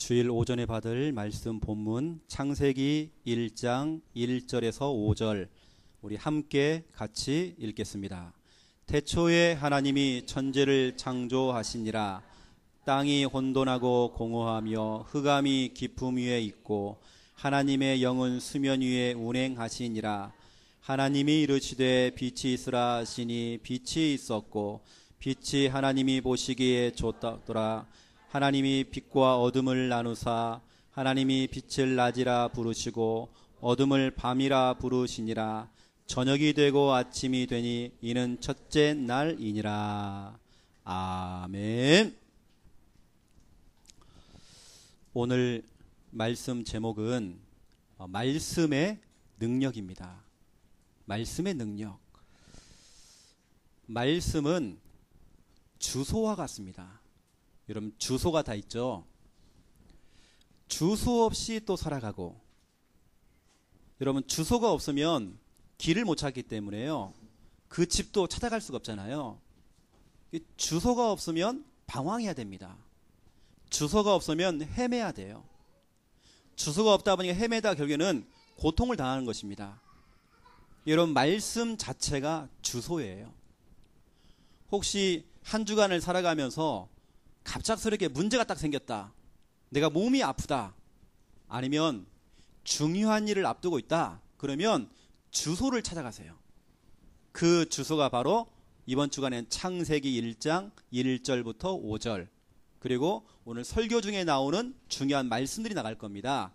주일 오전에 받을 말씀 본문 창세기 1장 1절에서 5절 우리 함께 같이 읽겠습니다. 태초에 하나님이 천지를 창조하시니라. 땅이 혼돈하고 공허하며 흑암이 깊음 위에 있고 하나님의 영은 수면 위에 운행하시니라. 하나님이 이르시되 빛이 있으라 하시니 빛이 있었고 빛이 하나님이 보시기에 좋더라. 하나님이 빛과 어둠을 나누사 하나님이 빛을 낮이라 부르시고 어둠을 밤이라 부르시니라. 저녁이 되고 아침이 되니 이는 첫째 날이니라. 아멘. 오늘 말씀 제목은 말씀의 능력입니다. 말씀의 능력. 말씀은 주소와 같습니다. 여러분 주소가 다 있죠. 주소 없이 또 살아가고, 여러분 주소가 없으면 길을 못 찾기 때문에요, 그 집도 찾아갈 수가 없잖아요. 주소가 없으면 방황해야 됩니다. 주소가 없으면 헤매야 돼요. 주소가 없다 보니까 헤매다 결국에는 고통을 당하는 것입니다. 여러분 말씀 자체가 주소예요. 혹시 한 주간을 살아가면서 갑작스럽게 문제가 딱 생겼다, 내가 몸이 아프다, 아니면 중요한 일을 앞두고 있다, 그러면 주소를 찾아가세요. 그 주소가 바로 이번 주간엔 창세기 1장 1절부터 5절, 그리고 오늘 설교 중에 나오는 중요한 말씀들이 나갈 겁니다.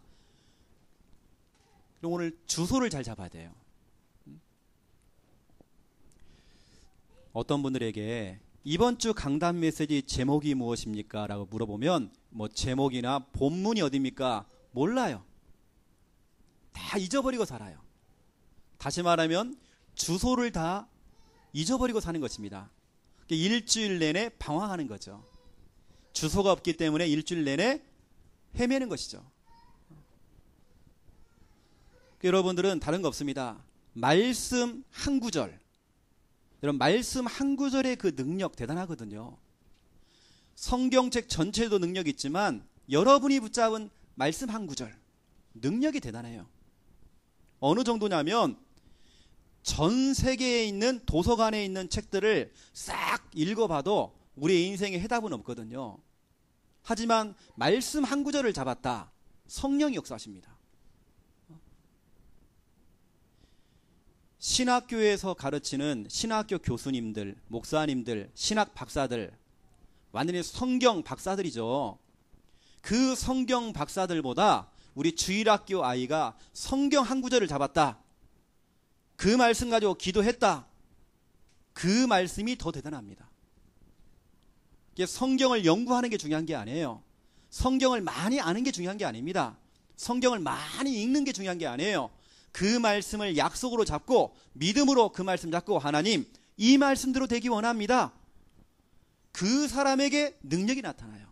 그럼 오늘 주소를 잘 잡아야 돼요. 어떤 분들에게 이번 주 강단 메시지 제목이 무엇입니까? 라고 물어보면 제목이나 본문이 어디입니까? 몰라요. 다 잊어버리고 살아요. 다시 말하면 주소를 다 잊어버리고 사는 것입니다. 일주일 내내 방황하는 거죠. 주소가 없기 때문에 일주일 내내 헤매는 것이죠. 여러분들은 다른 거 없습니다. 말씀 한 구절, 여러분 말씀 한 구절의 그 능력 대단하거든요. 성경책 전체도 능력이 있지만 여러분이 붙잡은 말씀 한 구절 능력이 대단해요. 어느 정도냐면 전 세계에 있는 도서관에 있는 책들을 싹 읽어봐도 우리의 인생에 해답은 없거든요. 하지만 말씀 한 구절을 잡았다, 성령이 역사하십니다. 신학교에서 가르치는 신학교 교수님들, 목사님들, 신학 박사들, 완전히 성경 박사들이죠. 그 성경 박사들보다 우리 주일학교 아이가 성경 한 구절을 잡았다, 그 말씀 가지고 기도했다, 그 말씀이 더 대단합니다. 성경을 연구하는 게 중요한 게 아니에요. 성경을 많이 아는 게 중요한 게 아닙니다. 성경을 많이 읽는 게 중요한 게 아니에요. 그 말씀을 약속으로 잡고 믿음으로 그 말씀 잡고, 하나님 이 말씀대로 되기 원합니다. 그 사람에게 능력이 나타나요.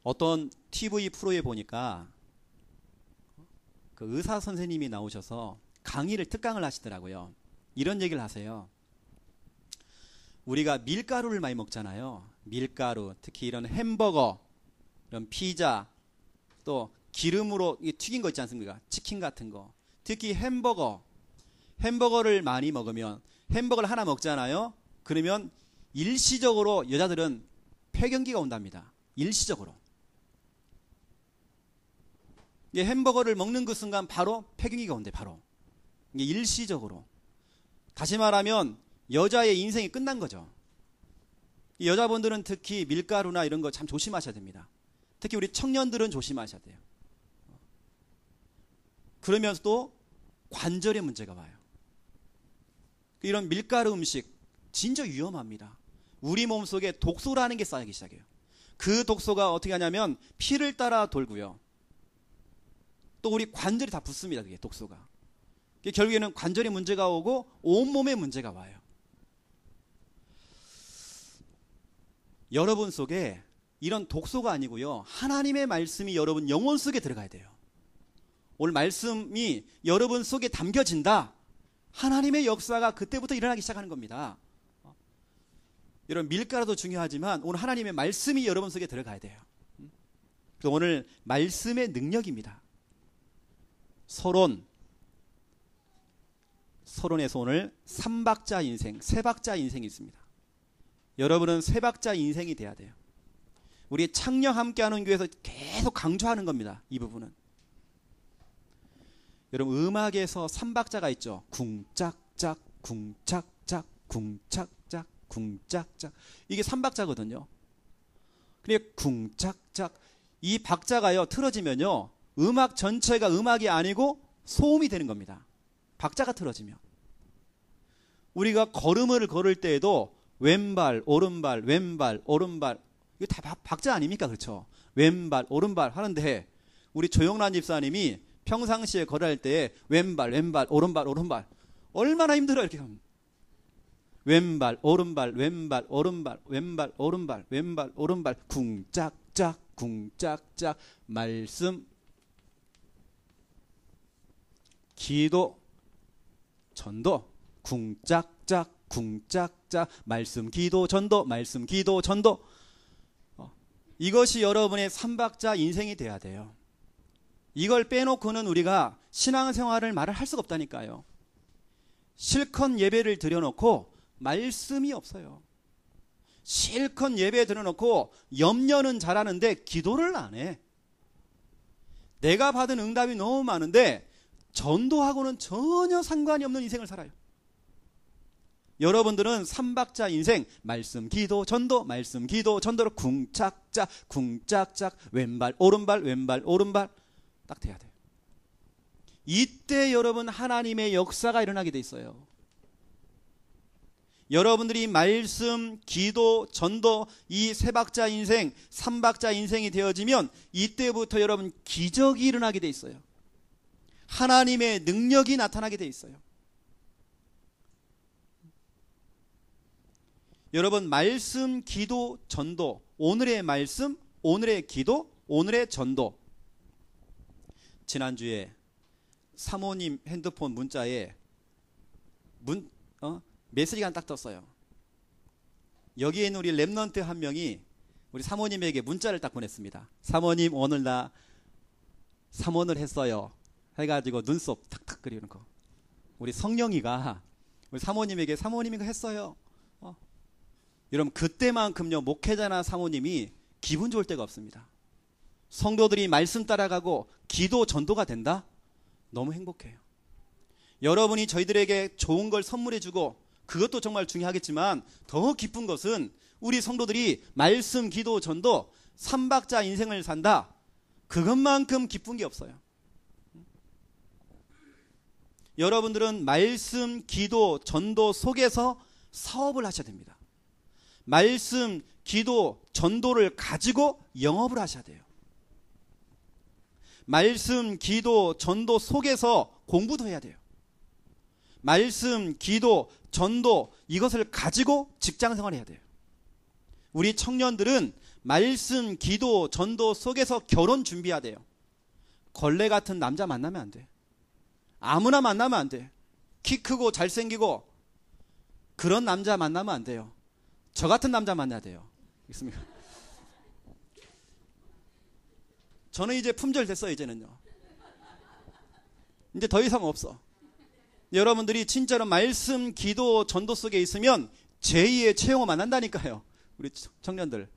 어떤 TV 프로에 보니까 그 의사 선생님이 나오셔서 특강을 하시더라고요. 이런 얘기를 하세요. 우리가 밀가루를 많이 먹잖아요. 밀가루, 특히 이런 햄버거, 이런 피자, 또 기름으로 튀긴 거 있지 않습니까? 치킨 같은 거. 특히 햄버거를 많이 먹으면, 햄버거를 하나 먹잖아요. 그러면 일시적으로 여자들은 폐경기가 온답니다. 일시적으로. 햄버거를 먹는 그 순간 바로 폐경기가 온대. 바로. 이게 일시적으로. 다시 말하면 여자의 인생이 끝난 거죠. 여자분들은 특히 밀가루나 이런 거 참 조심하셔야 됩니다. 특히 우리 청년들은 조심하셔야 돼요. 그러면서 또 관절에 문제가 와요. 이런 밀가루 음식 진짜 위험합니다. 우리 몸속에 독소라는 게 쌓이기 시작해요. 그 독소가 어떻게 하냐면 피를 따라 돌고요, 또 우리 관절이 다 붓습니다. 그게 독소가. 결국에는 관절에 문제가 오고 온몸에 문제가 와요. 여러분 속에 이런 독소가 아니고요, 하나님의 말씀이 여러분 영혼 속에 들어가야 돼요. 오늘 말씀이 여러분 속에 담겨진다, 하나님의 역사가 그때부터 일어나기 시작하는 겁니다. 여러분 밀가루도 중요하지만 오늘 하나님의 말씀이 여러분 속에 들어가야 돼요. 그래서 오늘 말씀의 능력입니다. 서론에서 오늘 3박자 인생, 3박자 인생이 있습니다. 여러분은 3박자 인생이 돼야 돼요. 우리 창녕 함께하는 교회에서 계속 강조하는 겁니다. 이 부분은. 여러분 음악에서 3박자가 있죠. 쿵짝짝, 쿵짝짝, 쿵짝짝, 쿵짝짝. 이게 3박자거든요. 근데 쿵짝짝 이 박자가요 틀어지면요 음악 전체가 음악이 아니고 소음이 되는 겁니다. 박자가 틀어지면. 우리가 걸음을 걸을 때에도 왼발 오른발 왼발 오른발 이거 다 박자 아닙니까? 그렇죠? 왼발 오른발 하는데 우리 조영란 집사님이 평상시에 걸어갈 때 왼발 왼발 오른발 오른발 얼마나 힘들어요. 이렇게 하면 왼발 오른발 왼발 오른발 왼발 오른발 왼발 오른발 쿵짝짝 쿵짝짝 말씀 기도 전도 쿵짝짝 쿵짝짝 말씀 기도 전도 말씀 기도 전도 이것이 여러분의 3박자 인생이 돼야 돼요. 이걸 빼놓고는 우리가 신앙생활을 말을 할 수가 없다니까요. 실컷 예배를 드려놓고 말씀이 없어요. 실컷 예배 드려놓고 염려는 잘하는데 기도를 안 해. 내가 받은 응답이 너무 많은데 전도하고는 전혀 상관이 없는 인생을 살아요. 여러분들은 3박자 인생 말씀 기도 전도 말씀 기도 전도로 쿵짝짝 쿵짝짝 왼발 오른발 왼발 오른발 딱 돼야 돼요. 이때 여러분 하나님의 역사가 일어나게 돼 있어요. 여러분들이 말씀 기도 전도 이 3박자 인생 3박자 인생이 되어지면 이때부터 여러분 기적이 일어나게 돼 있어요. 하나님의 능력이 나타나게 돼 있어요. 여러분 말씀 기도 전도 오늘의 말씀 오늘의 기도 오늘의 전도 지난주에 사모님 핸드폰 문자에 메시지가 딱 떴어요. 여기에 있는 우리 랩넌트 한 명이 우리 사모님에게 문자를 딱 보냈습니다. 사모님 오늘 나 삼원을 했어요 해가지고 눈썹 탁탁 그리는 거. 우리 성령이가 우리 사모님에게 사모님 이거 했어요. 여러분 그때만큼요 목회자나 사모님이 기분 좋을 때가 없습니다. 성도들이 말씀 따라가고 기도 전도가 된다? 너무 행복해요. 여러분이 저희들에게 좋은 걸 선물해주고 그것도 정말 중요하겠지만 더 기쁜 것은 우리 성도들이 말씀 기도 전도 3박자 인생을 산다. 그것만큼 기쁜 게 없어요. 여러분들은 말씀 기도 전도 속에서 사업을 하셔야 됩니다. 말씀, 기도, 전도를 가지고 영업을 하셔야 돼요. 말씀, 기도, 전도 속에서 공부도 해야 돼요. 말씀, 기도, 전도 이것을 가지고 직장생활을 해야 돼요. 우리 청년들은 말씀, 기도, 전도 속에서 결혼 준비해야 돼요. 걸레 같은 남자 만나면 안 돼. 아무나 만나면 안 돼. 키 크고 잘생기고 그런 남자 만나면 안 돼요. 저 같은 남자 만나야 돼요. 있습니까? 저는 이제 품절 됐어요. 이제는요. 이제 더 이상 없어. 여러분들이 진짜로 말씀, 기도, 전도 속에 있으면 제2의 최영호 만난다니까요. 우리 청년들.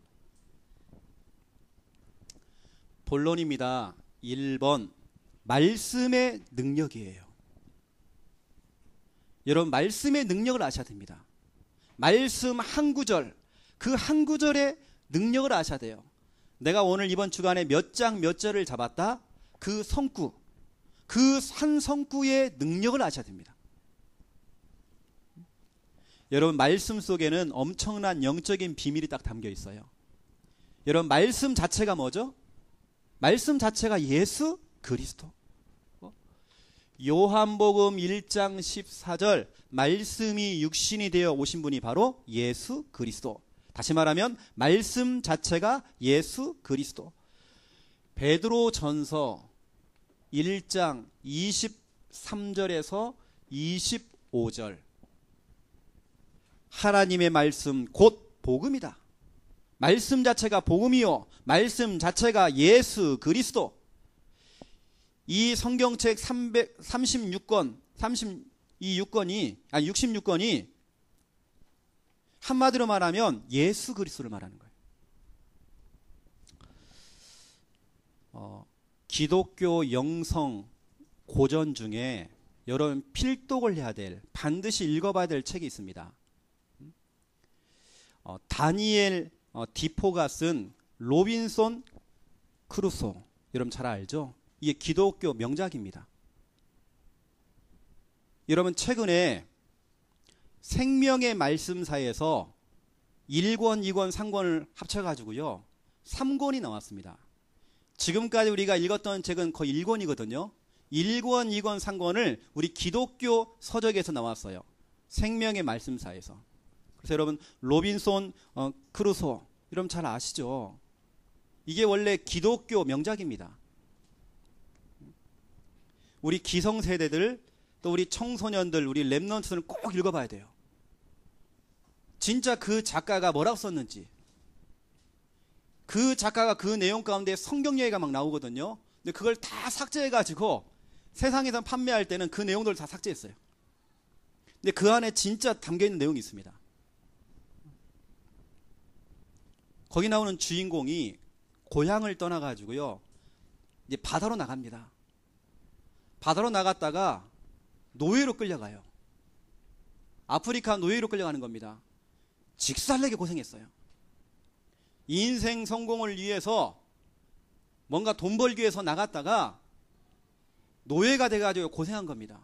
본론입니다. 1번 말씀의 능력이에요. 여러분 말씀의 능력을 아셔야 됩니다. 말씀 한 구절, 그 한 구절의 능력을 아셔야 돼요. 내가 오늘 이번 주간에 몇 장 몇 절을 잡았다? 그 성구, 그 한 성구의 능력을 아셔야 됩니다. 여러분 말씀 속에는 엄청난 영적인 비밀이 딱 담겨 있어요. 여러분 말씀 자체가 뭐죠? 말씀 자체가 예수 그리스도. 요한복음 1장 14절 말씀이 육신이 되어 오신 분이 바로 예수 그리스도. 다시 말하면 말씀 자체가 예수 그리스도. 베드로전서 1장 23절에서 25절 하나님의 말씀 곧 복음이다. 말씀 자체가 복음이요, 말씀 자체가 예수 그리스도. 이 성경책 66권이 한마디로 말하면 예수 그리스도를 말하는 거예요. 기독교 영성 고전 중에 여러분 필독을 해야 될, 반드시 읽어봐야 될 책이 있습니다. 다니엘 디포가 쓴 로빈손 크루소, 여러분 잘 알죠? 이게 기독교 명작입니다. 여러분 최근에 생명의 말씀사에서 1권, 2권, 3권을 합쳐가지고요 3권이 나왔습니다. 지금까지 우리가 읽었던 책은 거의 1권이거든요. 1권, 2권, 3권을 우리 기독교 서적에서 나왔어요. 생명의 말씀사에서. 그래서 여러분 로빈손 크루소, 여러분 잘 아시죠? 이게 원래 기독교 명작입니다. 우리 기성세대들, 또 우리 청소년들, 우리 랩넌트는 꼭 읽어봐야 돼요. 진짜 그 작가가 뭐라고 썼는지, 그 작가가 그 내용 가운데 성경 얘기가 막 나오거든요. 근데 그걸 다 삭제해가지고 세상에서 판매할 때는 그 내용들을 다 삭제했어요. 근데 그 안에 진짜 담겨있는 내용이 있습니다. 거기 나오는 주인공이 고향을 떠나가지고요 이제 바다로 나갑니다. 바다로 나갔다가 노예로 끌려가요. 아프리카 노예로 끌려가는 겁니다. 직살나게 고생했어요. 인생 성공을 위해서 뭔가 돈 벌기 위해서 나갔다가 노예가 돼가지고 고생한 겁니다.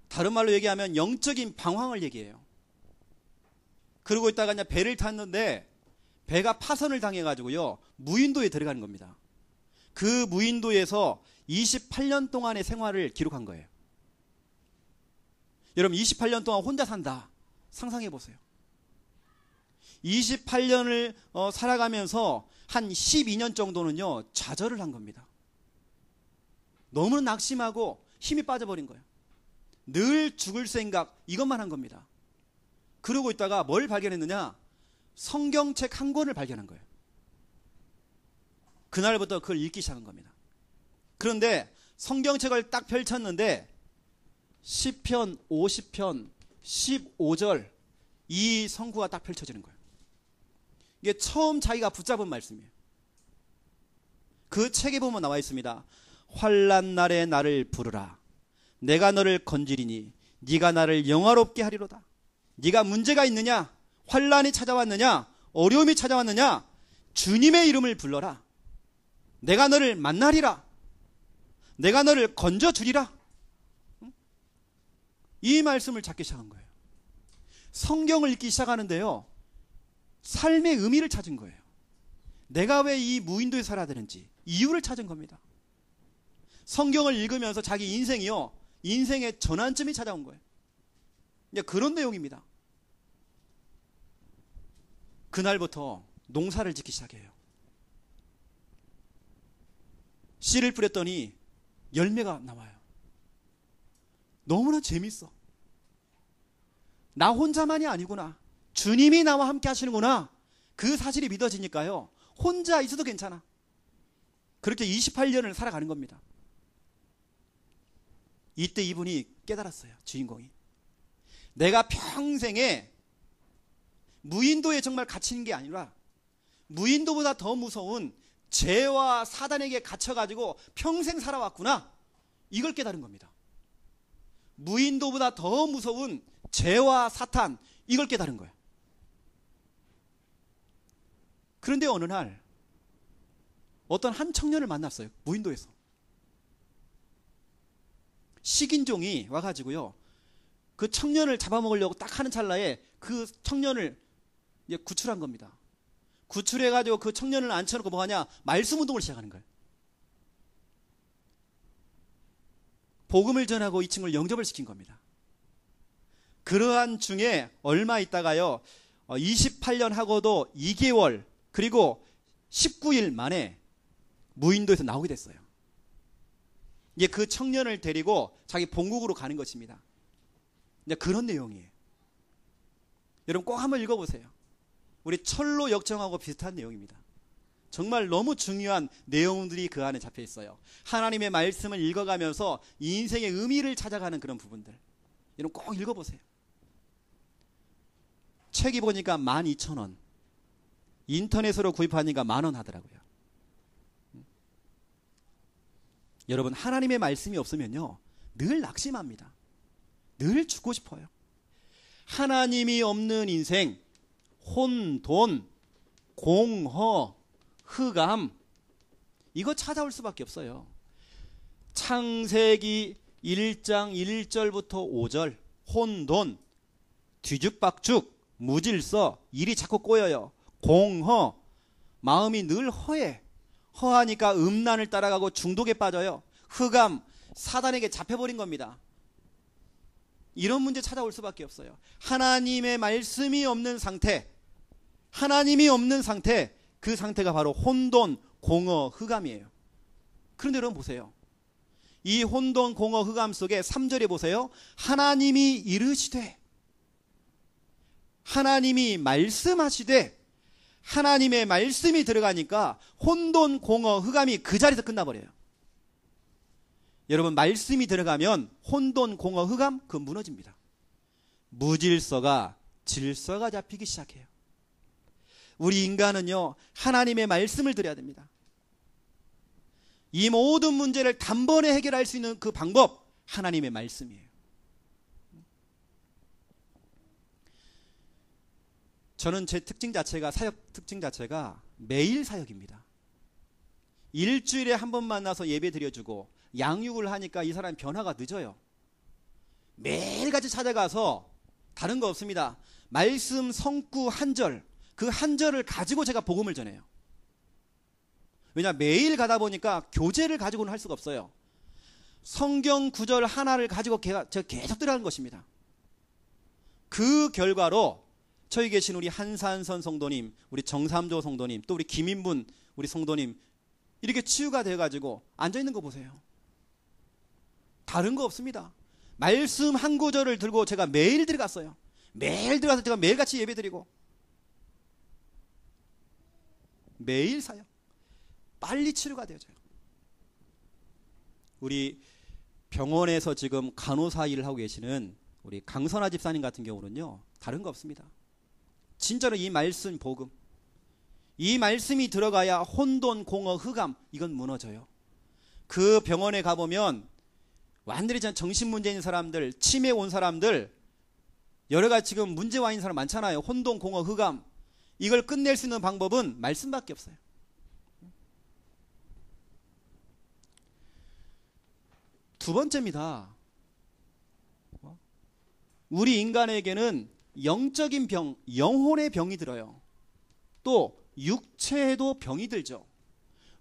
다른 말로 얘기하면 영적인 방황을 얘기해요. 그러고 있다가 그냥 배를 탔는데 배가 파선을 당해가지고요 무인도에 들어가는 겁니다. 그 무인도에서 28년 동안의 생활을 기록한 거예요. 여러분 28년 동안 혼자 산다 상상해 보세요. 28년을 살아가면서 한 12년 정도는요 좌절을 한 겁니다. 너무 낙심하고 힘이 빠져버린 거예요. 늘 죽을 생각, 이것만 한 겁니다. 그러고 있다가 뭘 발견했느냐, 성경책 한 권을 발견한 거예요. 그날부터 그걸 읽기 시작한 겁니다. 그런데 성경책을 딱 펼쳤는데 시편 50편 15절 이 성구가 딱 펼쳐지는 거예요. 이게 처음 자기가 붙잡은 말씀이에요. 그 책에 보면 나와 있습니다. 환난 날에 나를 부르라. 내가 너를 건지리니 네가 나를 영화롭게 하리로다. 네가 문제가 있느냐, 환난이 찾아왔느냐, 어려움이 찾아왔느냐, 주님의 이름을 불러라. 내가 너를 만나리라. 내가 너를 건져주리라. 이 말씀을 찾기 시작한 거예요. 성경을 읽기 시작하는데요 삶의 의미를 찾은 거예요. 내가 왜 이 무인도에 살아야 되는지 이유를 찾은 겁니다. 성경을 읽으면서 자기 인생이요 인생의 전환점이 찾아온 거예요. 이제 그런 내용입니다. 그날부터 농사를 짓기 시작해요. 씨를 뿌렸더니 열매가 나와요. 너무나 재밌어. 나 혼자만이 아니구나. 주님이 나와 함께 하시는구나. 그 사실이 믿어지니까요 혼자 있어도 괜찮아. 그렇게 28년을 살아가는 겁니다. 이때 이분이 깨달았어요. 주인공이. 내가 평생에 무인도에 정말 갇히는 게 아니라 무인도보다 더 무서운 죄와 사단에게 갇혀가지고 평생 살아왔구나. 이걸 깨달은 겁니다. 무인도보다 더 무서운 죄와 사탄, 이걸 깨달은 거예요. 그런데 어느 날 어떤 한 청년을 만났어요. 무인도에서. 식인종이 와가지고요 그 청년을 잡아먹으려고 딱 하는 찰나에 그 청년을 이제 구출한 겁니다. 구출해가지고 그 청년을 앉혀놓고 뭐하냐, 말씀 운동을 시작하는 거예요. 복음을 전하고 이 친구를 영접을 시킨 겁니다. 그러한 중에 얼마 있다가요 28년 하고도 2개월 그리고 19일 만에 무인도에서 나오게 됐어요. 이제 그 청년을 데리고 자기 본국으로 가는 것입니다. 이제 그런 내용이에요. 여러분 꼭 한번 읽어보세요. 우리 철로 역정하고 비슷한 내용입니다. 정말 너무 중요한 내용들이 그 안에 잡혀 있어요. 하나님의 말씀을 읽어가면서 인생의 의미를 찾아가는 그런 부분들. 여러분 꼭 읽어보세요. 책이 보니까 12,000원. 인터넷으로 구입하니까 10,000원 하더라고요. 여러분 하나님의 말씀이 없으면요 늘 낙심합니다. 늘 죽고 싶어요. 하나님이 없는 인생, 혼돈, 공허, 흑암, 이거 찾아올 수밖에 없어요. 창세기 1장 1절부터 5절, 혼돈, 뒤죽박죽, 무질서, 일이 자꾸 꼬여요. 공허, 마음이 늘 허해. 허하니까 음란을 따라가고 중독에 빠져요. 흑암, 사단에게 잡혀버린 겁니다. 이런 문제 찾아올 수밖에 없어요. 하나님의 말씀이 없는 상태, 하나님이 없는 상태, 그 상태가 바로 혼돈, 공허, 흑암이에요. 그런데 여러분 보세요. 이 혼돈, 공허, 흑암 속에 3절에 보세요. 하나님이 이르시되, 하나님이 말씀하시되, 하나님의 말씀이 들어가니까 혼돈, 공허, 흑암이 그 자리에서 끝나버려요. 여러분 말씀이 들어가면 혼돈, 공허, 흑암 그 무너집니다. 무질서가 질서가 잡히기 시작해요. 우리 인간은요 하나님의 말씀을 드려야 됩니다. 이 모든 문제를 단번에 해결할 수 있는 그 방법 하나님의 말씀이에요. 저는 제 특징 자체가 사역 특징 자체가 매일 사역입니다. 일주일에 한 번 만나서 예배 드려주고 양육을 하니까 이 사람이 변화가 늦어요. 매일같이 찾아가서 다른 거 없습니다. 말씀 성구 한 절, 그 한 절을 가지고 제가 복음을 전해요. 왜냐 매일 가다 보니까 교재를 가지고는 할 수가 없어요. 성경 구절 하나를 가지고 제가 계속 들어가는 것입니다. 그 결과로 저희 계신 우리 한산선 성도님, 우리 정삼조 성도님, 또 우리 김인분 우리 성도님 이렇게 치유가 돼가지고 앉아있는 거 보세요. 다른 거 없습니다. 말씀 한 구절을 들고 제가 매일 들어갔어요. 매일 들어가서 제가 매일같이 예배드리고 매일 사역. 빨리 치료가 되어져요. 우리 병원에서 지금 간호사 일을 하고 계시는 우리 강선아 집사님 같은 경우는요 다른 거 없습니다. 진짜로 이 말씀 복음, 이 말씀이 들어가야 혼돈, 공허, 흑암 이건 무너져요. 그 병원에 가보면 완전히 정신문제 있는 사람들, 치매 온 사람들, 여러 가지 지금 문제 와 있는 사람 많잖아요. 혼돈, 공허, 흑암. 이걸 끝낼 수 있는 방법은 말씀밖에 없어요. 두 번째입니다. 우리 인간에게는 영적인 병, 영혼의 병이 들어요. 또 육체에도 병이 들죠.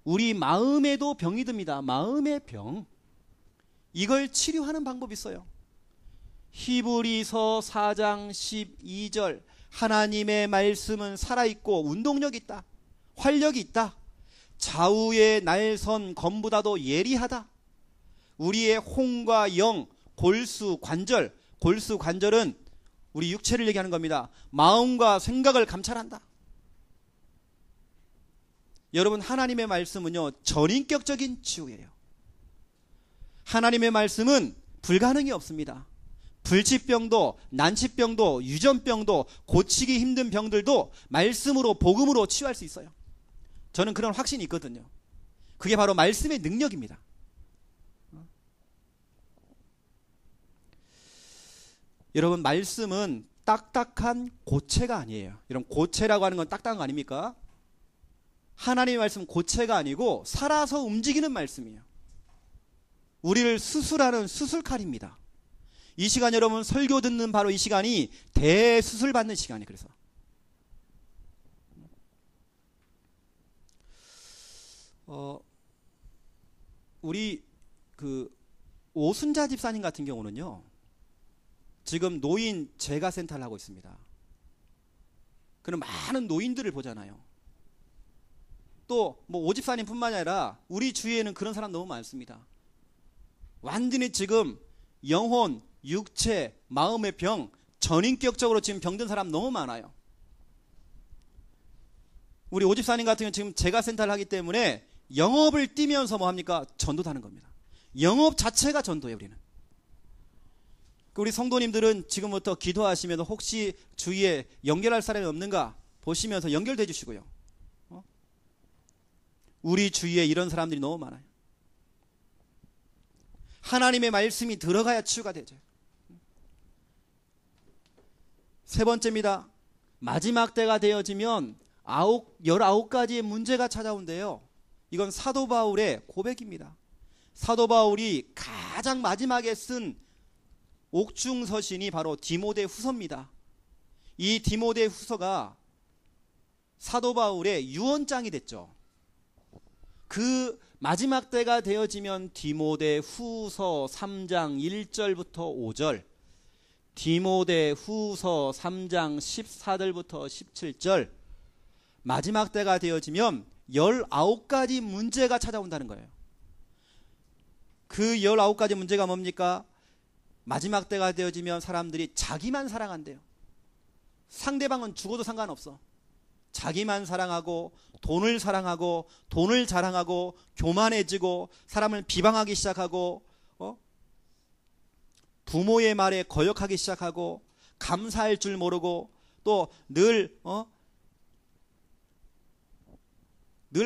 우리 마음에도 병이 듭니다. 마음의 병. 이걸 치료하는 방법이 있어요. 히브리서 4장 12절 하나님의 말씀은 살아있고 운동력이 있다. 활력이 있다. 좌우의 날선 검보다도 예리하다. 우리의 혼과 영, 골수, 관절, 골수, 관절은 우리 육체를 얘기하는 겁니다. 마음과 생각을 감찰한다. 여러분 하나님의 말씀은요 전인격적인 치유예요. 하나님의 말씀은 불가능이 없습니다. 불치병도, 난치병도, 유전병도, 고치기 힘든 병들도 말씀으로, 복음으로 치유할 수 있어요. 저는 그런 확신이 있거든요. 그게 바로 말씀의 능력입니다. 여러분 말씀은 딱딱한 고체가 아니에요. 여러분 고체라고 하는 건 딱딱한 거 아닙니까? 하나님의 말씀은 고체가 아니고 살아서 움직이는 말씀이에요. 우리를 수술하는 수술칼입니다. 이 시간 여러분 설교 듣는 바로 이 시간이 대수술 받는 시간이에요. 그래서 우리 그 오순자 집사님 같은 경우는요 지금 노인 재가센터를 하고 있습니다. 그럼 많은 노인들을 보잖아요. 또 뭐 오집사님 뿐만 아니라 우리 주위에는 그런 사람 너무 많습니다. 완전히 지금 영혼, 육체, 마음의 병 전인격적으로 지금 병든 사람 너무 많아요. 우리 오집사님 같은 경우는 지금 재가센터를 하기 때문에 영업을 뛰면서 뭐 합니까? 전도도 하는 겁니다. 영업 자체가 전도예요, 우리는. 우리 성도님들은 지금부터 기도하시면서 혹시 주위에 연결할 사람이 없는가 보시면서 연결돼 주시고요. 우리 주위에 이런 사람들이 너무 많아요. 하나님의 말씀이 들어가야 치유가 되죠. 세 번째입니다. 마지막 때가 되어지면 19가지의 문제가 찾아온대요. 이건 사도 바울의 고백입니다. 사도 바울이 가장 마지막에 쓴 옥중서신이 바로 디모데 후서입니다. 이 디모데 후서가 사도 바울의 유언장이 됐죠. 그 마지막 때가 되어지면 디모데 후서 3장 1절부터 5절, 디모데 후서 3장 14절부터 17절, 마지막 때가 되어지면 19가지 문제가 찾아온다는 거예요. 그 19가지 문제가 뭡니까? 마지막 때가 되어지면 사람들이 자기만 사랑한대요. 상대방은 죽어도 상관없어. 자기만 사랑하고 돈을 사랑하고 돈을 자랑하고 교만해지고 사람을 비방하기 시작하고 부모의 말에 거역하기 시작하고 감사할 줄 모르고 또 늘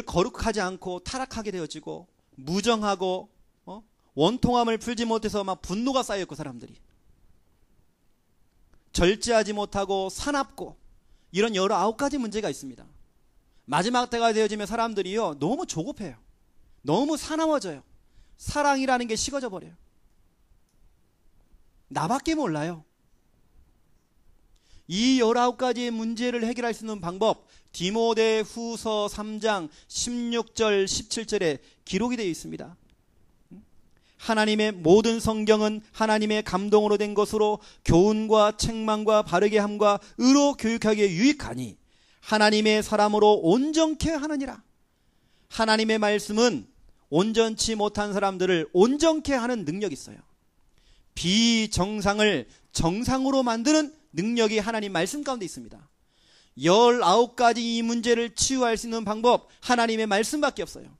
거룩하지 않고 타락하게 되어지고 무정하고 원통함을 풀지 못해서 막 분노가 쌓여있고 사람들이 절제하지 못하고 사납고 이런 19가지 문제가 있습니다. 마지막 때가 되어지면 사람들이요 너무 조급해요. 너무 사나워져요. 사랑이라는 게 식어져 버려요. 나밖에 몰라요. 이 19가지의 문제를 해결할 수 있는 방법, 디모데 후서 3장 16절 17절에 기록이 되어 있습니다. 하나님의 모든 성경은 하나님의 감동으로 된 것으로 교훈과 책망과 바르게 함과 의로 교육하기에 유익하니 하나님의 사람으로 온전케 하느니라. 하나님의 말씀은 온전치 못한 사람들을 온전케 하는 능력이 있어요. 비정상을 정상으로 만드는 능력이 하나님 말씀 가운데 있습니다. 19가지 이 문제를 치유할 수 있는 방법, 하나님의 말씀밖에 없어요.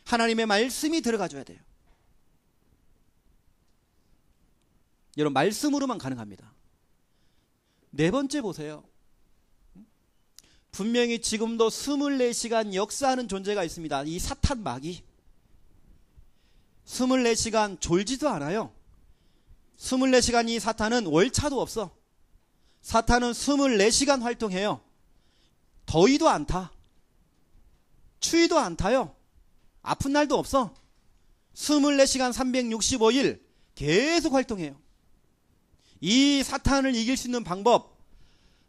하나님의 말씀이 들어가줘야 돼요. 여러분, 말씀으로만 가능합니다. 네 번째 보세요. 분명히 지금도 24시간 역사하는 존재가 있습니다. 이 사탄 마귀. 24시간 졸지도 않아요. 24시간 이 사탄은 월차도 없어. 사탄은 24시간 활동해요. 더위도 안 타. 추위도 안 타요. 아픈 날도 없어. 24시간 365일 계속 활동해요. 이 사탄을 이길 수 있는 방법,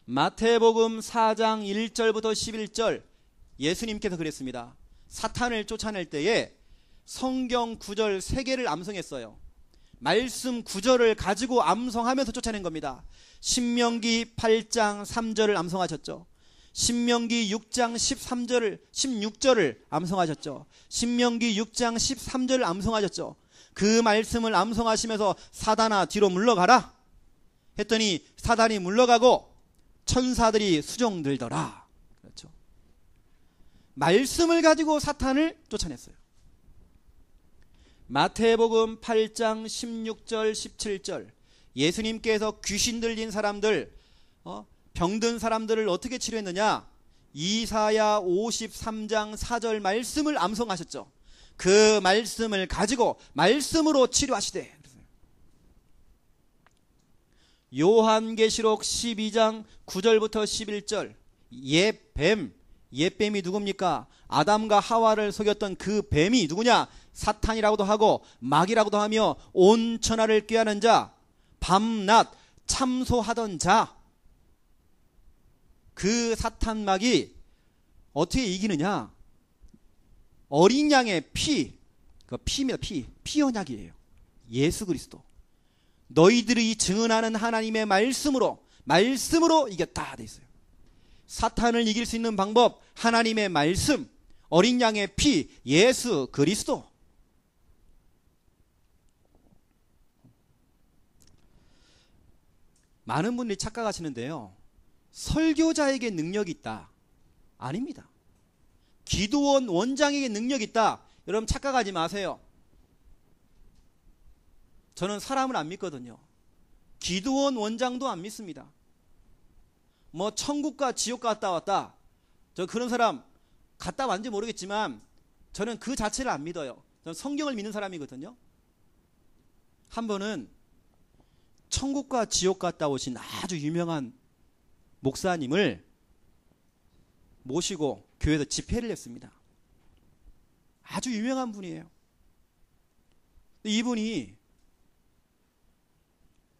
마태복음 4장 1절부터 11절 예수님께서 그랬습니다. 사탄을 쫓아낼 때에 성경 구절 3개를 암송했어요. 말씀 구절을 가지고 암송하면서 쫓아낸 겁니다. 신명기 8장 3절을 암송하셨죠. 신명기 6장 16절을 암송하셨죠. 신명기 6장 13절을 암송하셨죠. 그 말씀을 암송하시면서 사단아 뒤로 물러가라 했더니 사단이 물러가고 천사들이 수종들더라. 그렇죠. 말씀을 가지고 사탄을 쫓아냈어요. 마태복음 8장 16절 17절 예수님께서 귀신 들린 사람들, 병든 사람들을 어떻게 치료했느냐? 이사야 53장 4절 말씀을 암송하셨죠. 그 말씀을 가지고 말씀으로 치료하시되. 요한계시록 12장 9절부터 11절 옛뱀이 누굽니까? 아담과 하와를 속였던 그 뱀이 누구냐? 사탄이라고도 하고 마귀라고도 하며 온 천하를 꾀하는 자, 밤낮 참소하던 자. 그 사탄 마귀 어떻게 이기느냐? 어린 양의 피, 그 피입니다. 피 언약이에요. 예수 그리스도. 너희들이 증언하는 하나님의 말씀으로 이겼다 돼 있어요. 사탄을 이길 수 있는 방법, 하나님의 말씀, 어린 양의 피, 예수 그리스도. 많은 분들이 착각하시는데요. 설교자에게 능력이 있다. 아닙니다. 기도원 원장에게 능력이 있다. 여러분 착각하지 마세요. 저는 사람을 안 믿거든요. 기도원 원장도 안 믿습니다. 뭐 천국과 지옥 갔다 왔다. 저 그런 사람 갔다 왔는지 모르겠지만 저는 그 자체를 안 믿어요. 저는 성경을 믿는 사람이거든요. 한 번은 천국과 지옥 갔다 오신 아주 유명한 목사님을 모시고 교회에서 집회를 했습니다. 아주 유명한 분이에요. 이분이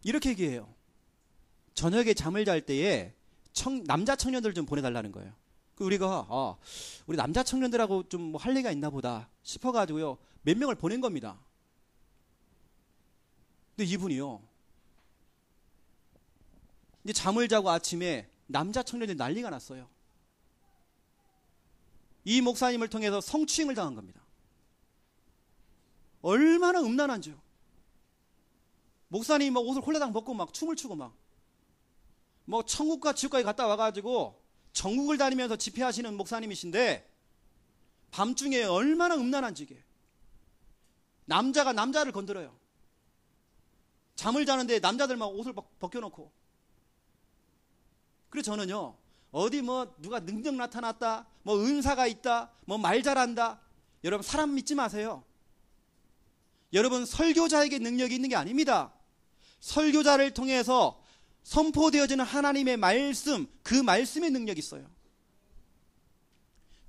이렇게 얘기해요. 저녁에 잠을 잘 때에 남자 청년들을 좀 보내달라는 거예요. 우리가 우리 남자 청년들하고 좀 할 얘기가 있나 보다 싶어가지고요. 몇 명을 보낸 겁니다. 근데 이분이요. 이제 잠을 자고 아침에 남자 청년들이 난리가 났어요. 이 목사님을 통해서 성추행을 당한 겁니다. 얼마나 음란한지요. 목사님이 막 옷을 홀라당 벗고 막 춤을 추고 막 뭐 천국과 지옥까지 갔다 와가지고 전국을 다니면서 집회하시는 목사님이신데 밤중에 얼마나 음란한지 이게. 남자가 남자를 건드려요. 잠을 자는데 남자들 막 옷을 벗겨놓고. 그래서 저는요, 어디 뭐 누가 능력 나타났다, 뭐 은사가 있다, 뭐 말 잘한다. 여러분 사람 믿지 마세요. 여러분 설교자에게 능력이 있는 게 아닙니다. 설교자를 통해서 선포되어지는 하나님의 말씀, 그 말씀에 능력이 있어요.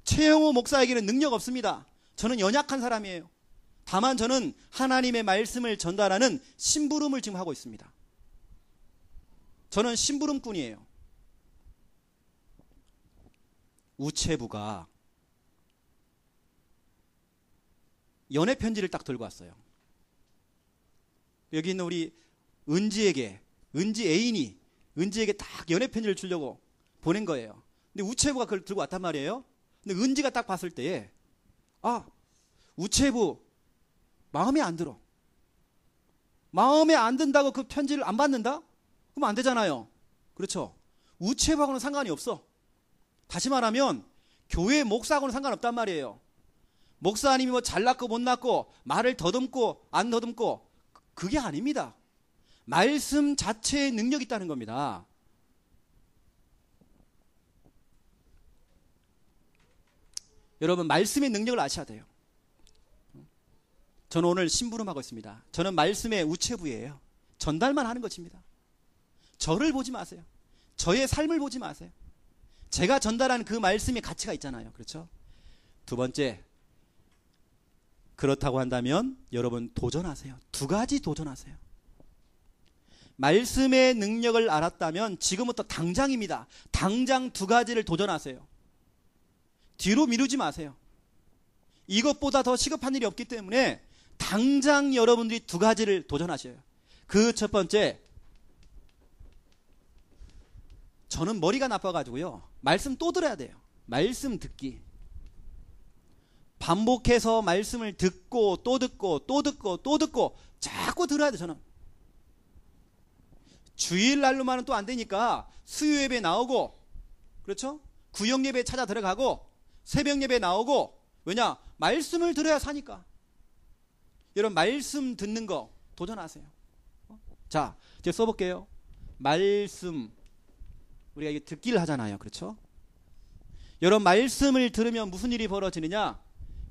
최영호 목사에게는 능력 없습니다. 저는 연약한 사람이에요. 다만 저는 하나님의 말씀을 전달하는 심부름을 지금 하고 있습니다. 저는 심부름꾼이에요. 우체부가 연애 편지를 딱 들고 왔어요. 여기 있는 우리 은지 애인이 은지에게 딱 연애 편지를 주려고 보낸 거예요. 근데 우체부가 그걸 들고 왔단 말이에요. 근데 은지가 딱 봤을 때에 우체부 마음에 안 들어. 마음에 안 든다고 그 편지를 안 받는다? 그럼 안 되잖아요. 그렇죠? 우체부하고는 상관이 없어. 다시 말하면 교회 목사하고는 상관없단 말이에요. 목사님이 뭐 잘났고 못났고 말을 더듬고 안 더듬고 그게 아닙니다. 말씀 자체에 능력이 있다는 겁니다. 여러분 말씀의 능력을 아셔야 돼요. 저는 오늘 심부름하고 있습니다. 저는 말씀의 우체부예요. 전달만 하는 것입니다. 저를 보지 마세요. 저의 삶을 보지 마세요. 제가 전달하는 그 말씀의 가치가 있잖아요. 그렇죠? 두 번째, 그렇다고 한다면 여러분 도전하세요. 두 가지 도전하세요. 말씀의 능력을 알았다면 지금부터 당장입니다. 당장 두 가지를 도전하세요. 뒤로 미루지 마세요. 이것보다 더 시급한 일이 없기 때문에 당장 여러분들이 두 가지를 도전하셔요. 그 첫 번째, 저는 머리가 나빠가지고요. 말씀 또 들어야 돼요. 말씀 듣기. 반복해서 말씀을 듣고 또 듣고 또 듣고 또 듣고 자꾸 들어야 돼요. 저는. 주일날로만은 또 안 되니까 수요 예배 나오고, 그렇죠? 구역 예배 찾아 들어가고 새벽 예배 나오고. 왜냐? 말씀을 들어야 사니까. 여러분 말씀 듣는 거 도전하세요. 자, 이제 써볼게요. 말씀. 우리가 이게 듣기를 하잖아요. 그렇죠? 여러분 말씀을 들으면 무슨 일이 벌어지느냐?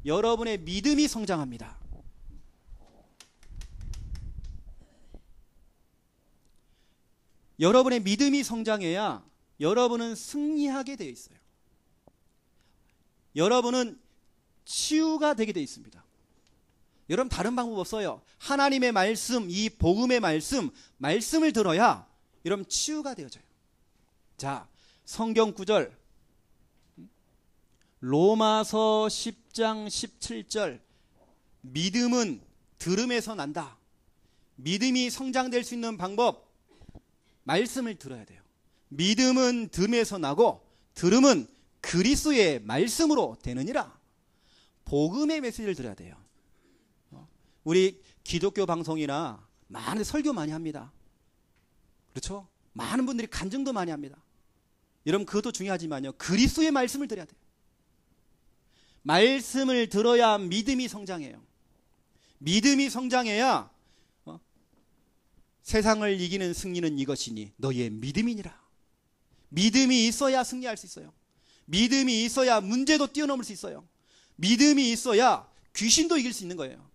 여러분의 믿음이 성장합니다. 여러분의 믿음이 성장해야 여러분은 승리하게 되어 있어요. 여러분은 치유가 되게 되어 있습니다. 여러분 다른 방법 없어요. 하나님의 말씀, 이 복음의 말씀을 들어야 여러분 치유가 되어져요. 자, 성경 구절 로마서 10장 17절 믿음은 들음에서 난다. 믿음이 성장될 수 있는 방법, 말씀을 들어야 돼요. 믿음은 들음에서 나고 들음은 그리스도의 말씀으로 되느니라. 복음의 메시지를 들어야 돼요. 우리 기독교 방송이나 많은 설교 많이 합니다. 그렇죠? 많은 분들이 간증도 많이 합니다. 여러분 그것도 중요하지만요. 그리스도의 말씀을 들어야 돼요. 말씀을 들어야 믿음이 성장해요. 믿음이 성장해야 세상을 이기는 승리는 이것이니 너희의 믿음이니라. 믿음이 있어야 승리할 수 있어요. 믿음이 있어야 문제도 뛰어넘을 수 있어요. 믿음이 있어야 귀신도 이길 수 있는 거예요.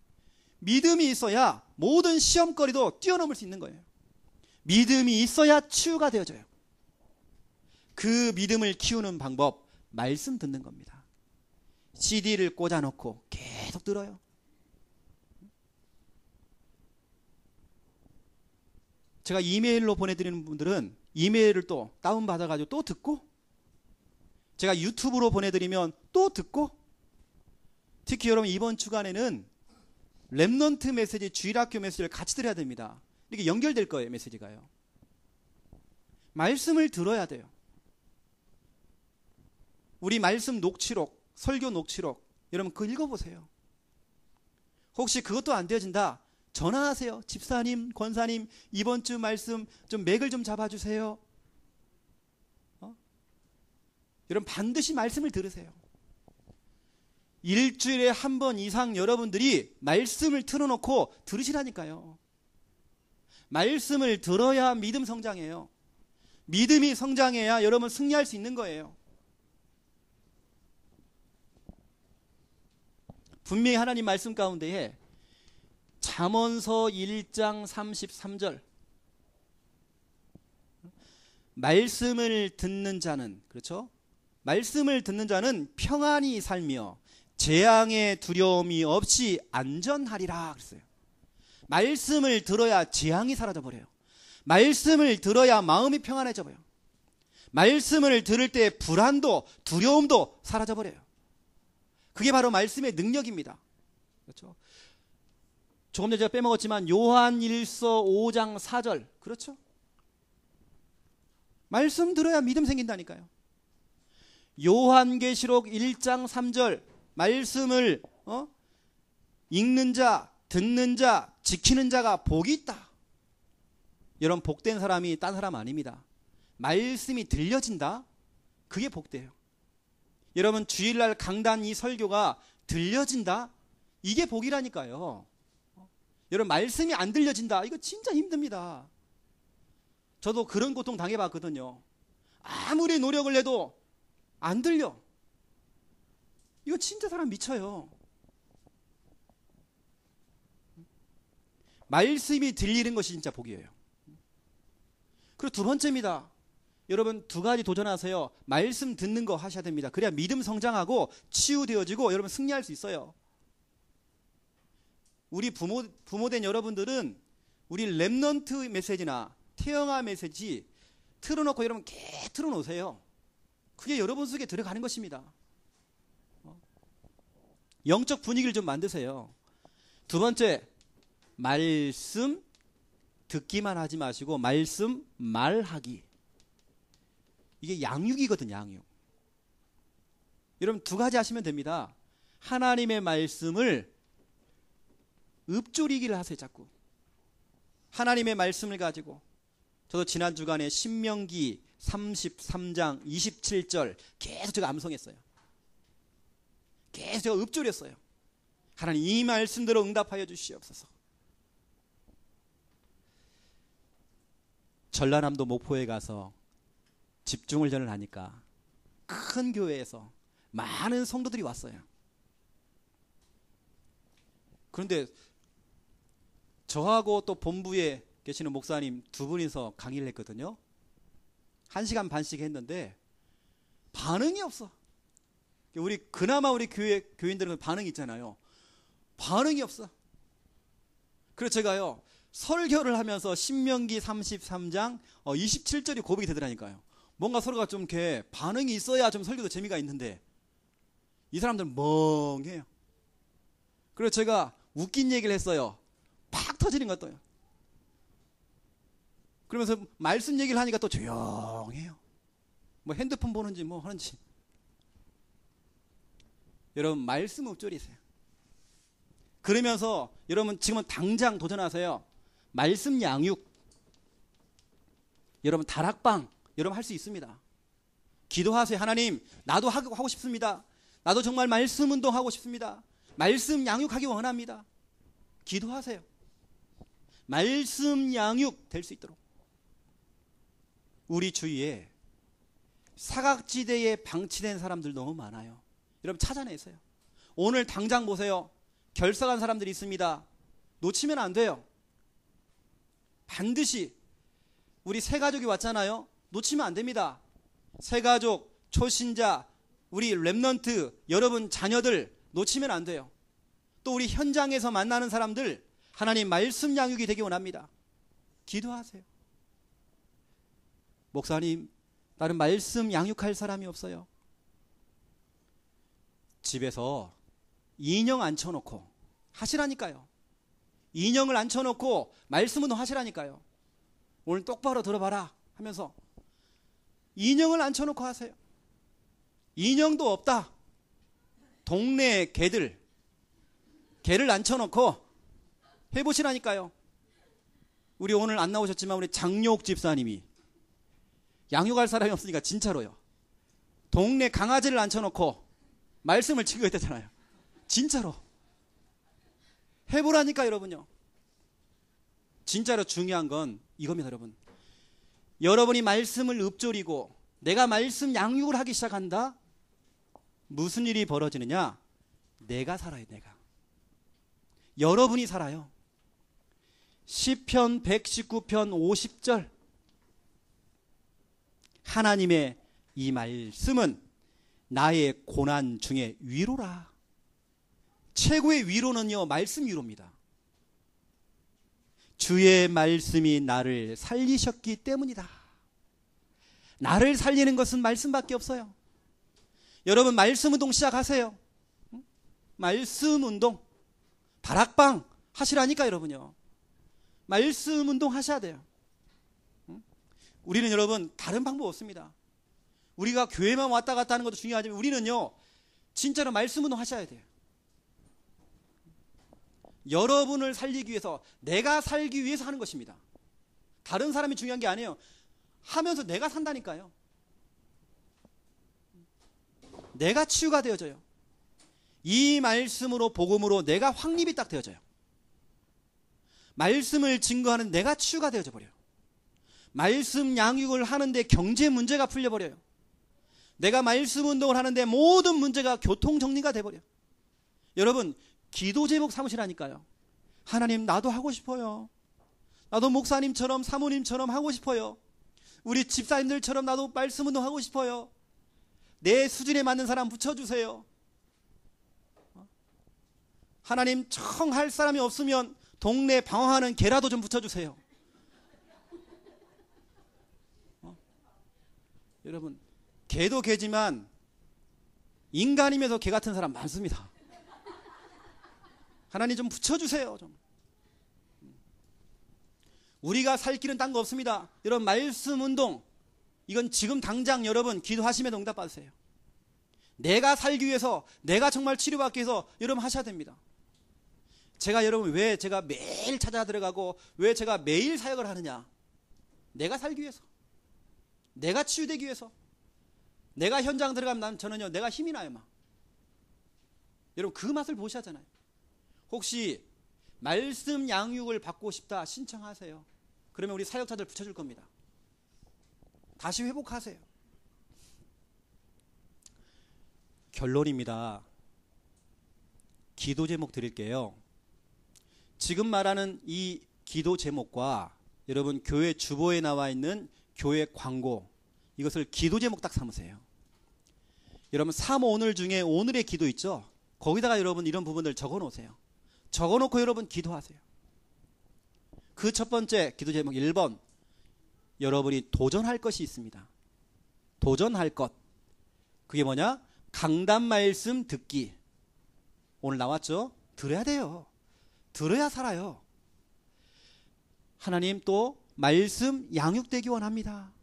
믿음이 있어야 모든 시험거리도 뛰어넘을 수 있는 거예요. 믿음이 있어야 치유가 되어져요. 그 믿음을 키우는 방법, 말씀 듣는 겁니다. CD를 꽂아놓고 계속 들어요. 제가 이메일로 보내드리는 분들은 이메일을 또 다운받아가지고 또 듣고, 제가 유튜브로 보내드리면 또 듣고, 특히 여러분 이번 주간에는 렘넌트 메시지, 주일학교 메시지를 같이 들어야 됩니다. 이렇게 연결될 거예요. 메시지가요. 말씀을 들어야 돼요. 우리 말씀 녹취록, 설교 녹취록, 여러분 그거 읽어보세요. 혹시 그것도 안 되어진다, 전화하세요. 집사님, 권사님, 이번 주 말씀 좀 맥을 좀 잡아주세요. 여러분 반드시 말씀을 들으세요. 일주일에 한 번 이상 여러분들이 말씀을 틀어놓고 들으시라니까요. 말씀을 들어야 믿음 성장해요. 믿음이 성장해야 여러분 승리할 수 있는 거예요. 분명히 하나님 말씀 가운데에 잠언서 1장 33절, 말씀을 듣는 자는, 그렇죠? 말씀을 듣는 자는 평안히 살며 재앙의 두려움이 없이 안전하리라 그랬어요. 말씀을 들어야 재앙이 사라져버려요. 말씀을 들어야 마음이 평안해져버려요. 말씀을 들을 때 불안도 두려움도 사라져버려요. 그게 바로 말씀의 능력입니다. 그렇죠? 조금 전에 제가 빼먹었지만 요한일서 5장 4절, 그렇죠? 말씀 들어야 믿음 생긴다니까요. 요한계시록 1장 3절, 말씀을 읽는 자, 듣는 자, 지키는 자가 복이 있다. 여러분 복된 사람이 딴 사람 아닙니다. 말씀이 들려진다? 그게 복돼요. 여러분 주일날 강단 이 설교가 들려진다? 이게 복이라니까요. 여러분 말씀이 안 들려진다? 이거 진짜 힘듭니다. 저도 그런 고통 당해봤거든요. 아무리 노력을 해도 안 들려. 이거 진짜 사람 미쳐요. 말씀이 들리는 것이 진짜 복이에요. 그리고 두 번째입니다. 여러분 두 가지 도전하세요. 말씀 듣는 거 하셔야 됩니다. 그래야 믿음 성장하고 치유되어지고 여러분 승리할 수 있어요. 우리 부모된 여러분들은 우리 렘넌트 메시지나 태영아 메시지 틀어놓고 여러분 계속 틀어놓으세요. 그게 여러분 속에 들어가는 것입니다. 영적 분위기를 좀 만드세요. 두 번째, 말씀 듣기만 하지 마시고 말씀 말하기. 이게 양육이거든요. 양육. 여러분 두 가지 하시면 됩니다. 하나님의 말씀을 읊조리기를 하세요. 자꾸 하나님의 말씀을 가지고. 저도 지난 주간에 신명기 33장 27절 계속 제가 암송했어요. 계속 제가 읊조렸어요. 하나님 이 말씀대로 응답하여 주시옵소서. 전라남도 목포에 가서 집중훈련을 하니까 큰 교회에서 많은 성도들이 왔어요. 그런데 저하고 또 본부에 계시는 목사님 두 분이서 강의를 했거든요. 1시간 반씩 했는데 반응이 없어. 그나마 우리 교인들은 반응이 있잖아요. 반응이 없어. 그래서 제가요 설교를 하면서 신명기 33장 27절이 고백이 되더라니까요. 뭔가 서로가 좀 이렇게 반응이 있어야 좀 설교도 재미가 있는데 이 사람들은 멍해요. 그래서 제가 웃긴 얘기를 했어요. 팍 터지는 것도요. 그러면서 말씀 얘기를 하니까 또 조용해요. 뭐 핸드폰 보는지 뭐 하는지. 여러분 말씀 읊조리세요. 그러면서 여러분 지금은 당장 도전하세요. 말씀 양육. 여러분 다락방 여러분 할 수 있습니다. 기도하세요. 하나님, 나도 하고 싶습니다. 나도 정말 말씀 운동하고 싶습니다. 말씀 양육하기 원합니다. 기도하세요. 말씀 양육 될 수 있도록. 우리 주위에 사각지대에 방치된 사람들 너무 많아요. 여러분 찾아내세요. 오늘 당장 보세요. 결석한 사람들이 있습니다. 놓치면 안 돼요. 반드시 우리 새가족이 왔잖아요. 놓치면 안 됩니다. 새가족, 초신자, 우리 렘넌트, 여러분 자녀들 놓치면 안 돼요. 또 우리 현장에서 만나는 사람들 하나님 말씀 양육이 되기 원합니다. 기도하세요. 목사님, 나는 말씀 양육할 사람이 없어요. 집에서 인형 앉혀놓고 하시라니까요. 인형을 앉혀놓고 말씀 운동 하시라니까요. 오늘 똑바로 들어봐라 하면서 인형을 앉혀놓고 하세요. 인형도 없다. 동네 개를 앉혀놓고 해보시라니까요. 우리 오늘 안 나오셨지만 우리 장욕 집사님이 양육할 사람이 없으니까 진짜로요. 동네 강아지를 앉혀놓고 말씀을 증거했다잖아요. 진짜로. 해보라니까 여러분요. 진짜로 중요한 건 이겁니다 여러분. 여러분이 말씀을 읊조리고 내가 말씀 양육을 하기 시작한다. 무슨 일이 벌어지느냐? 내가 살아요. 내가. 여러분이 살아요. 시편 119편 50절 하나님의 이 말씀은 나의 고난 중에 위로라. 최고의 위로는요 말씀 위로입니다. 주의 말씀이 나를 살리셨기 때문이다. 나를 살리는 것은 말씀밖에 없어요. 여러분 말씀 운동 시작하세요. 말씀 운동 다락방 하시라니까 여러분요. 말씀 운동 하셔야 돼요. 우리는 여러분 다른 방법 없습니다. 우리가 교회만 왔다 갔다 하는 것도 중요하지만 우리는요 진짜로 말씀 운동 하셔야 돼요. 여러분을 살리기 위해서, 내가 살기 위해서 하는 것입니다. 다른 사람이 중요한 게 아니에요. 하면서 내가 산다니까요. 내가 치유가 되어져요. 이 말씀으로, 복음으로 내가 확립이 딱 되어져요. 말씀을 증거하는 내가 치유가 되어져 버려요. 말씀 양육을 하는데 경제 문제가 풀려버려요. 내가 말씀 운동을 하는데 모든 문제가 교통 정리가 돼버려요. 여러분 기도 제목 삼으시라니까요. 하나님 나도 하고 싶어요. 나도 목사님처럼 사모님처럼 하고 싶어요. 우리 집사님들처럼 나도 말씀 운동 하고 싶어요. 내 수준에 맞는 사람 붙여주세요. 하나님 청할 사람이 없으면 동네 방황하는 개라도 좀 붙여주세요. 여러분 개도 개지만 인간이면서 개 같은 사람 많습니다. 하나님 좀 붙여주세요. 좀. 우리가 살 길은 딴 거 없습니다. 여러분 말씀 운동 이건 지금 당장 여러분 기도하시면 응답 받으세요. 내가 살기 위해서, 내가 정말 치료받기 위해서 여러분 하셔야 됩니다. 제가 여러분 왜 제가 매일 찾아 들어가고 왜 제가 매일 사역을 하느냐? 내가 살기 위해서, 내가 치유되기 위해서. 내가 현장 들어가면 저는요 내가 힘이 나요 막. 여러분 그 맛을 보셔야 하잖아요. 혹시 말씀 양육을 받고 싶다 신청하세요. 그러면 우리 사역자들 붙여줄 겁니다. 다시 회복하세요. 결론입니다. 기도 제목 드릴게요. 지금 말하는 이 기도 제목과 여러분 교회 주보에 나와 있는 교회 광고, 이것을 기도 제목 딱 삼으세요. 여러분 3오늘 중에 오늘의 기도 있죠? 거기다가 여러분 이런 부분들 적어 놓으세요. 적어 놓고 여러분 기도하세요. 그 첫 번째 기도 제목 1번, 여러분이 도전할 것이 있습니다. 도전할 것. 그게 뭐냐? 강단 말씀 듣기. 오늘 나왔죠? 들어야 돼요. 들어야 살아요. 하나님 또 말씀 양육되기 원합니다.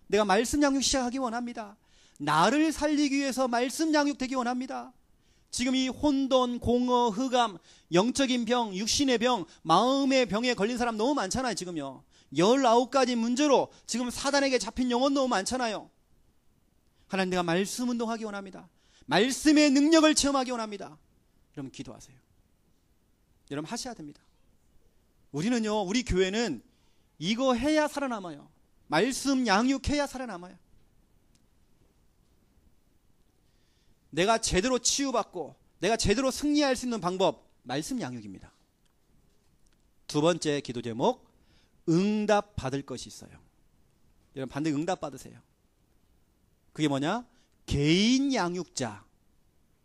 내가 말씀 양육 시작하기 원합니다. 나를 살리기 위해서 말씀 양육되기 원합니다. 지금 이 혼돈, 공허, 흑암, 영적인 병, 육신의 병, 마음의 병에 걸린 사람 너무 많잖아요 지금요. 19가지 문제로 지금 사단에게 잡힌 영혼 너무 많잖아요. 하나님, 내가 말씀 운동하기 원합니다. 말씀의 능력을 체험하기 원합니다. 여러분 기도하세요. 여러분 하셔야 됩니다. 우리는요, 우리 교회는 이거 해야 살아남아요. 말씀 양육해야 살아남아요. 내가 제대로 치유받고 내가 제대로 승리할 수 있는 방법, 말씀 양육입니다. 두 번째 기도 제목, 응답 받을 것이 있어요. 여러분 반드시 응답 받으세요. 그게 뭐냐? 개인 양육자,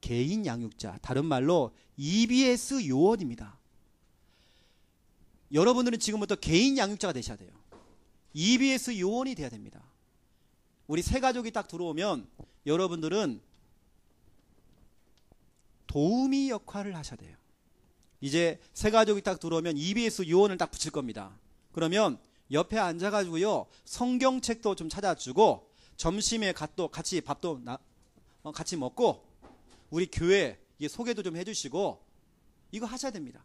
개인 양육자, 다른 말로 EBS 요원입니다. 여러분들은 지금부터 개인 양육자가 되셔야 돼요. EBS 요원이 돼야 됩니다. 우리 새 가족이 딱 들어오면 여러분들은 도우미 역할을 하셔야 돼요. 이제 새 가족이 딱 들어오면 EBS 요원을 딱 붙일 겁니다. 그러면 옆에 앉아가지고요, 성경책도 좀 찾아주고, 점심에 같이 밥도 같이 먹고, 우리 교회 소개도 좀 해주시고, 이거 하셔야 됩니다.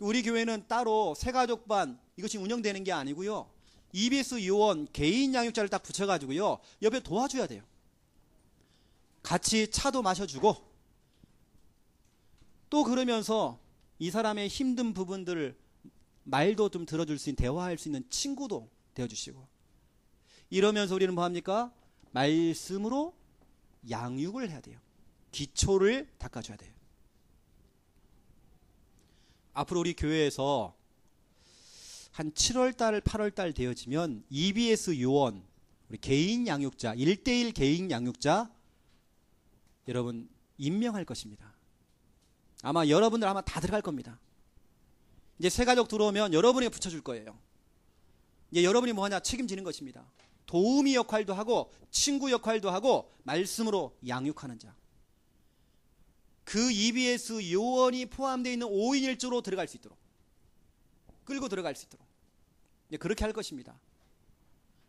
우리 교회는 따로 새 가족반 이것이 운영되는 게 아니고요, EBS 요원 개인 양육자를 딱 붙여가지고요, 옆에 도와줘야 돼요. 같이 차도 마셔주고, 또 그러면서 이 사람의 힘든 부분들을 말도 좀 들어줄 수 있는, 대화할 수 있는 친구도 되어주시고, 이러면서 우리는 뭐합니까? 말씀으로 양육을 해야 돼요. 기초를 닦아줘야 돼요. 앞으로 우리 교회에서 한 7월달 8월달 되어지면 EBS 요원, 우리 개인 양육자, 1:1 개인 양육자 여러분 임명할 것입니다. 아마 여러분들 아마 다 들어갈 겁니다. 이제 새 가족 들어오면 여러분이 붙여줄 거예요. 이제 여러분이 뭐하냐? 책임지는 것입니다. 도우미 역할도 하고 친구 역할도 하고 말씀으로 양육하는 자. 그 EBS 요원이 포함되어 있는 5인 1조로 들어갈 수 있도록, 끌고 들어갈 수 있도록 이제 그렇게 할 것입니다.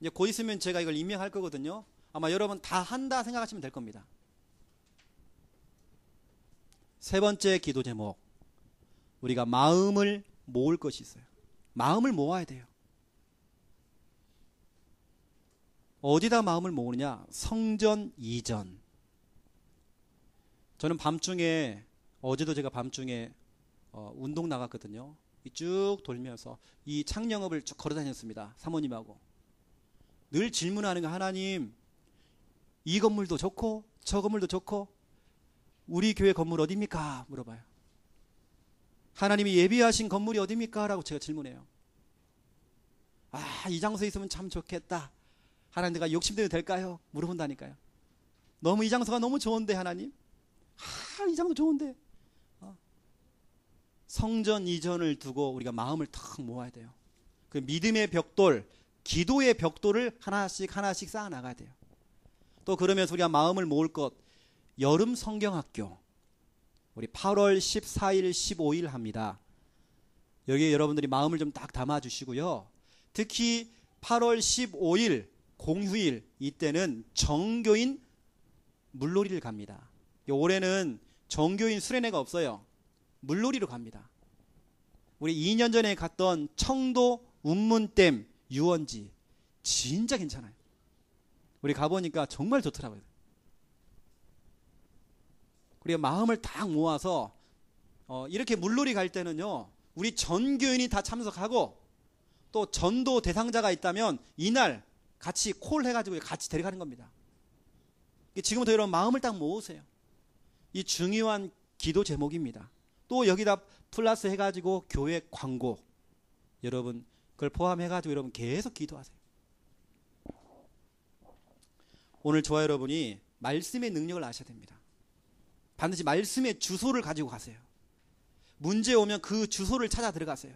이제 곧 있으면 제가 이걸 임명할 거거든요. 아마 여러분 다 한다 생각하시면 될 겁니다. 세 번째 기도 제목, 우리가 마음을 모을 것이 있어요. 마음을 모아야 돼요. 어디다 마음을 모으느냐? 성전 이전. 저는 밤중에, 어제도 제가 밤중에 운동 나갔거든요. 쭉 돌면서 이 창녕읍을 쭉 걸어 다녔습니다. 사모님하고. 늘 질문하는 거, 하나님, 이 건물도 좋고 저 건물도 좋고 우리 교회 건물 어디입니까? 물어봐요. 하나님이 예비하신 건물이 어디입니까? 라고 제가 질문해요. 아, 이 장소에 있으면 참 좋겠다. 하나님, 내가 욕심내도 될까요? 물어본다니까요. 너무 이 장소가 너무 좋은데 하나님. 아, 이 장소 좋은데. 성전 이전을 두고 우리가 마음을 탁 모아야 돼요. 그 믿음의 벽돌, 기도의 벽돌을 하나씩 하나씩 쌓아 나가야 돼요. 또 그러면서 우리가 마음을 모을 것, 여름 성경학교 우리 8월 14일 15일 합니다. 여기에 여러분들이 마음을 좀 딱 담아 주시고요. 특히 8월 15일 공휴일, 이때는 정교인 물놀이를 갑니다. 올해는 정교인 수련회가 없어요. 물놀이로 갑니다. 우리 2년 전에 갔던 청도 운문댐 유원지 진짜 괜찮아요. 우리 가보니까 정말 좋더라고요. 우리가 마음을 딱 모아서 이렇게 물놀이 갈 때는요, 우리 전교인이 다 참석하고, 또 전도 대상자가 있다면 이날 같이 콜 해가지고 같이 데려가는 겁니다. 지금부터 여러분 마음을 딱 모으세요. 이 중요한 기도 제목입니다. 또 여기다 플러스 해가지고 교회 광고, 여러분 그걸 포함해가지고 여러분 계속 기도하세요. 오늘 저와 여러분이 말씀의 능력을 아셔야 됩니다. 반드시 말씀의 주소를 가지고 가세요. 문제 오면 그 주소를 찾아 들어가세요.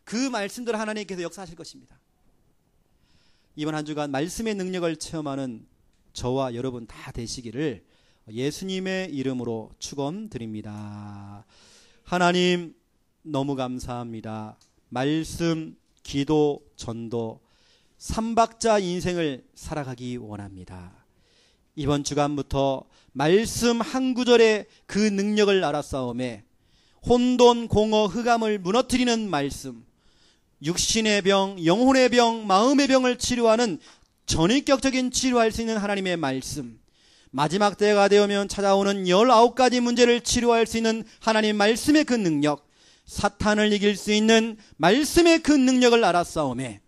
그 말씀대로 하나님께서 역사하실 것입니다. 이번 한 주간 말씀의 능력을 체험하는 저와 여러분 다 되시기를 예수님의 이름으로 축원드립니다. 하나님 너무 감사합니다. 말씀, 기도, 전도 3박자 인생을 살아가기 원합니다. 이번 주간부터 말씀 한 구절의 그 능력을 알았사오매 혼돈, 공허, 흑암을 무너뜨리는 말씀, 육신의 병, 영혼의 병, 마음의 병을 치료하는 전인격적인 치료할 수 있는 하나님의 말씀, 마지막 때가 되면 찾아오는 19가지 문제를 치료할 수 있는 하나님의 말씀의 그 능력, 사탄을 이길 수 있는 말씀의 그 능력을 알았사오매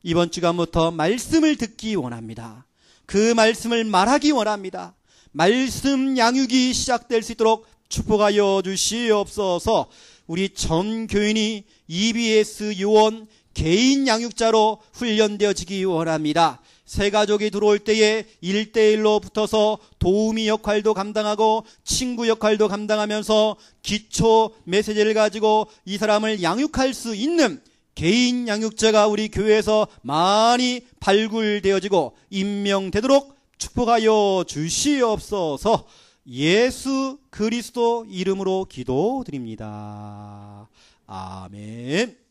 이번 주간부터 말씀을 듣기 원합니다. 그 말씀을 말하기 원합니다. 말씀 양육이 시작될 수 있도록 축복하여 주시옵소서. 우리 전 교인이 EBS 요원 개인 양육자로 훈련되어지기 원합니다. 새 가족이 들어올 때에 1대1로 붙어서 도우미 역할도 감당하고 친구 역할도 감당하면서 기초 메시지를 가지고 이 사람을 양육할 수 있는 개인 양육자가 우리 교회에서 많이 발굴되어지고 임명되도록 축복하여 주시옵소서. 예수 그리스도 이름으로 기도드립니다. 아멘.